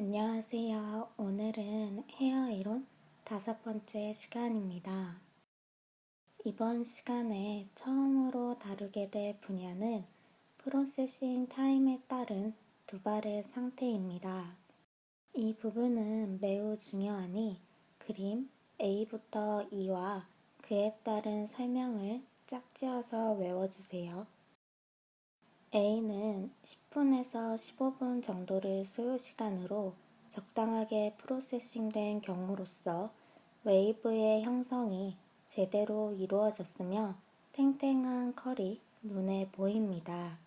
안녕하세요. 오늘은 헤어 이론 5번째 시간입니다. 이번 시간에 처음으로 다루게 될 분야는 프로세싱 타임에 따른 두발의 상태입니다. 이 부분은 매우 중요하니 그림 A부터 E와 그에 따른 설명을 짝지어서 외워주세요. A는 10분에서 15분 정도를 소요시간으로 적당하게 프로세싱된 경우로서 웨이브의 형성이 제대로 이루어졌으며 탱탱한 컬이 눈에 보입니다.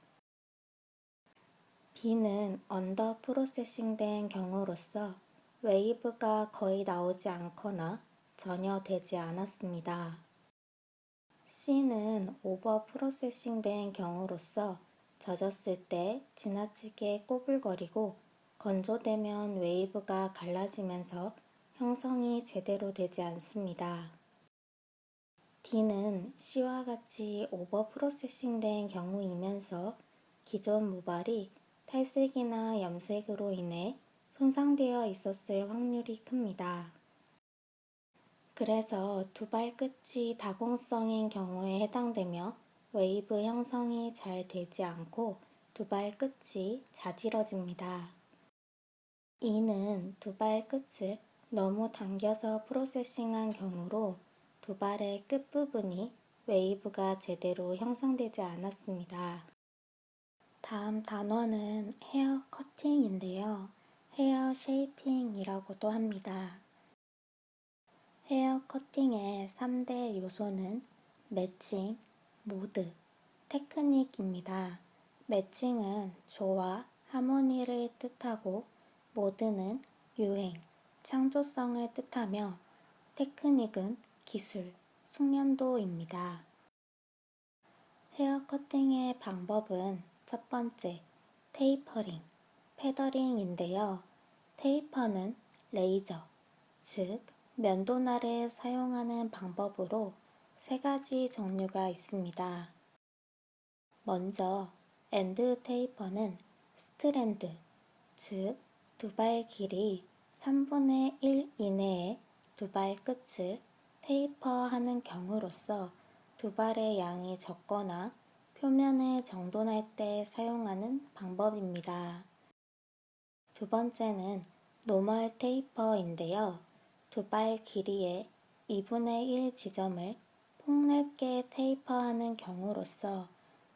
B는 언더 프로세싱된 경우로서 웨이브가 거의 나오지 않거나 전혀 되지 않았습니다. C는 오버 프로세싱된 경우로서 젖었을 때 지나치게 꼬불거리고 건조되면 웨이브가 갈라지면서 형성이 제대로 되지 않습니다. D는 C와 같이 오버 프로세싱된 경우이면서 기존 모발이 탈색이나 염색으로 인해 손상되어 있었을 확률이 큽니다. 그래서 두발 끝이 다공성인 경우에 해당되며 웨이브 형성이 잘 되지 않고 두발 끝이 자지러집니다. 이는 두발 끝을 너무 당겨서 프로세싱한 경우로 두발의 끝부분이 웨이브가 제대로 형성되지 않았습니다. 다음 단어는 헤어 커팅인데요. 헤어 쉐이핑이라고도 합니다. 헤어 커팅의 3대 요소는 매칭, 모드, 테크닉입니다. 매칭은 조화, 하모니를 뜻하고 모드는 유행, 창조성을 뜻하며 테크닉은 기술, 숙련도입니다. 헤어 커팅의 방법은 첫 번째, 테이퍼링, 패더링인데요. 테이퍼는 레이저, 즉 면도날을 사용하는 방법으로 3가지 종류가 있습니다. 먼저 엔드 테이퍼는 스트랜드, 즉 두발 길이 3분의 1 이내에 두발 끝을 테이퍼하는 경우로서 두발의 양이 적거나 표면을 정돈할 때 사용하는 방법입니다. 두 번째는 노멀 테이퍼인데요. 두발 길이의 2분의 1 지점을 폭넓게 테이퍼하는 경우로서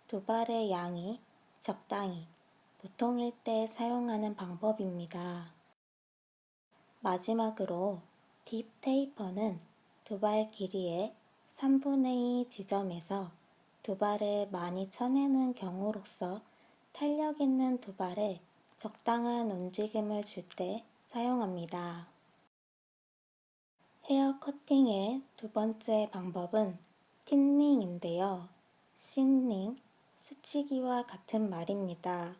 두발의 양이 적당히 보통일 때 사용하는 방법입니다. 마지막으로 딥 테이퍼는 두발 길이의 3분의 2 지점에서 두발을 많이 쳐내는 경우로서 탄력 있는 두발에 적당한 움직임을 줄 때 사용합니다. 헤어 커팅의 두 번째 방법은 틴닝인데요. 틴닝, 수치기와 같은 말입니다.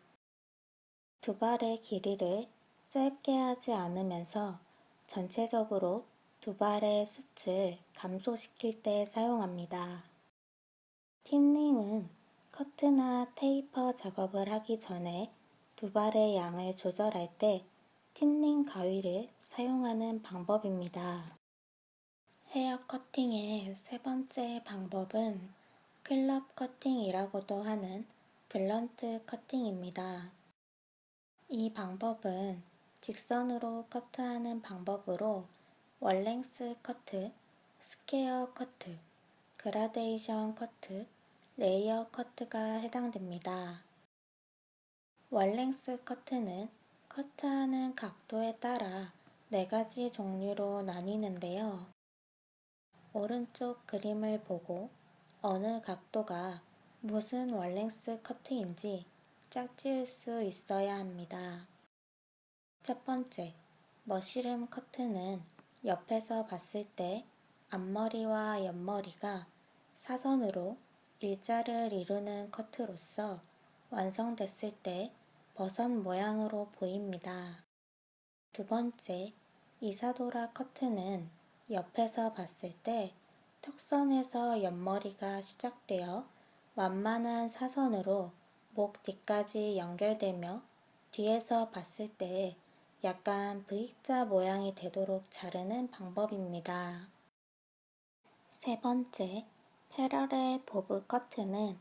두발의 길이를 짧게 하지 않으면서 전체적으로 두발의 숱을 감소시킬 때 사용합니다. 틴닝은 커트나 테이퍼 작업을 하기 전에 두발의 양을 조절할 때 틴닝 가위를 사용하는 방법입니다. 헤어 커팅의 세 번째 방법은 클럽 커팅이라고도 하는 블런트 커팅입니다. 이 방법은 직선으로 커트하는 방법으로 월랭스 커트, 스퀘어 커트, 그라데이션 커트, 레이어 커트가 해당됩니다. 월랭스 커트는 커트하는 각도에 따라 4가지 종류로 나뉘는데요. 오른쪽 그림을 보고 어느 각도가 무슨 월랭스 커트인지 짝지을 수 있어야 합니다. 첫 번째, 머시룸 커트는 옆에서 봤을 때 앞머리와 옆머리가 사선으로 일자를 이루는 커트로서 완성됐을 때 버섯 모양으로 보입니다. 두 번째, 이사도라 커트는 옆에서 봤을 때 턱선에서 옆머리가 시작되어 완만한 사선으로 목 뒤까지 연결되며 뒤에서 봤을 때 약간 V자 모양이 되도록 자르는 방법입니다. 세 번째, 패러렐 보브 커트는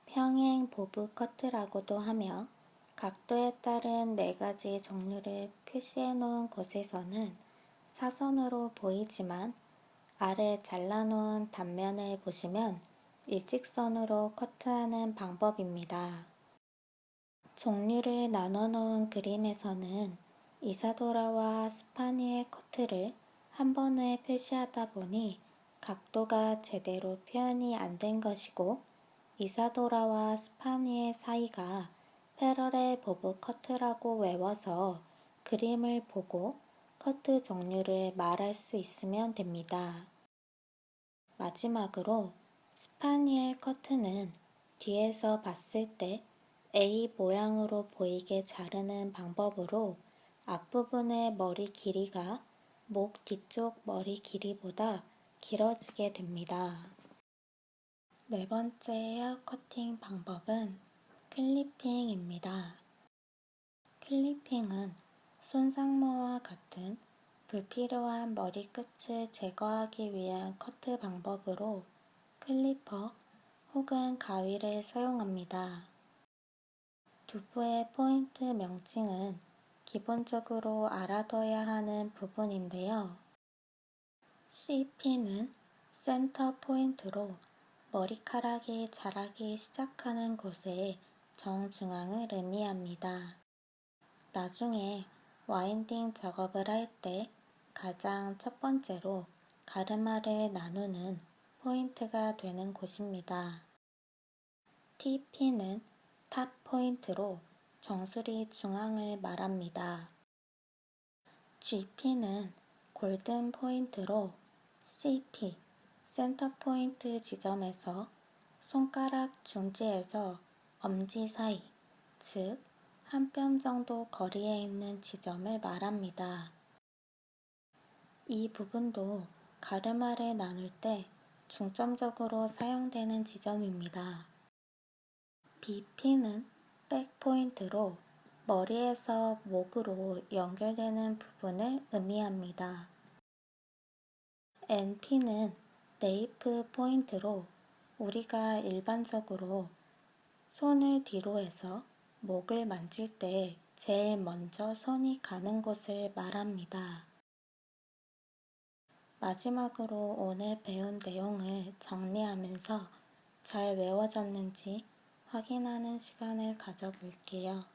평행 보브 커트라고도 하며 각도에 따른 네 가지 종류를 표시해 놓은 곳에서는 사선으로 보이지만 아래 잘라놓은 단면을 보시면 일직선으로 커트하는 방법입니다. 종류를 나눠 놓은 그림에서는 이사도라와 스파니엘 커트를 한 번에 표시하다 보니 각도가 제대로 표현이 안 된 것이고 이사도라와 스파니엘 사이가 패러렐 보브 커트라고 외워서 그림을 보고 커트 종류를 말할 수 있으면 됩니다. 마지막으로 스파니엘 커트는 뒤에서 봤을 때 A 모양으로 보이게 자르는 방법으로 앞부분의 머리 길이가 목 뒤쪽 머리 길이보다 길어지게 됩니다. 네 번째 헤어 커팅 방법은 클리핑입니다. 클리핑은 손상모와 같은 불필요한 머리끝을 제거하기 위한 커트 방법으로 클리퍼 혹은 가위를 사용합니다. 두부의 포인트 명칭은 기본적으로 알아둬야 하는 부분인데요. CP는 센터 포인트로 머리카락이 자라기 시작하는 곳의 정중앙을 의미합니다. 나중에 와인딩 작업을 할 때 가장 첫 번째로 가르마를 나누는 포인트가 되는 곳입니다. TP는 탑 포인트로 정수리 중앙을 말합니다. GP는 골든 포인트로 CP, 센터 포인트 지점에서 손가락 중지에서 엄지 사이, 즉 한 뼘 정도 거리에 있는 지점을 말합니다. 이 부분도 가르마를 나눌 때 중점적으로 사용되는 지점입니다. BP는 백 포인트로 머리에서 목으로 연결되는 부분을 의미합니다. NP는 네이프 포인트로 우리가 일반적으로 손을 뒤로 해서 목을 만질 때 제일 먼저 손이 가는 곳을 말합니다. 마지막으로 오늘 배운 내용을 정리하면서 잘 외워졌는지 확인하는 시간을 가져볼게요.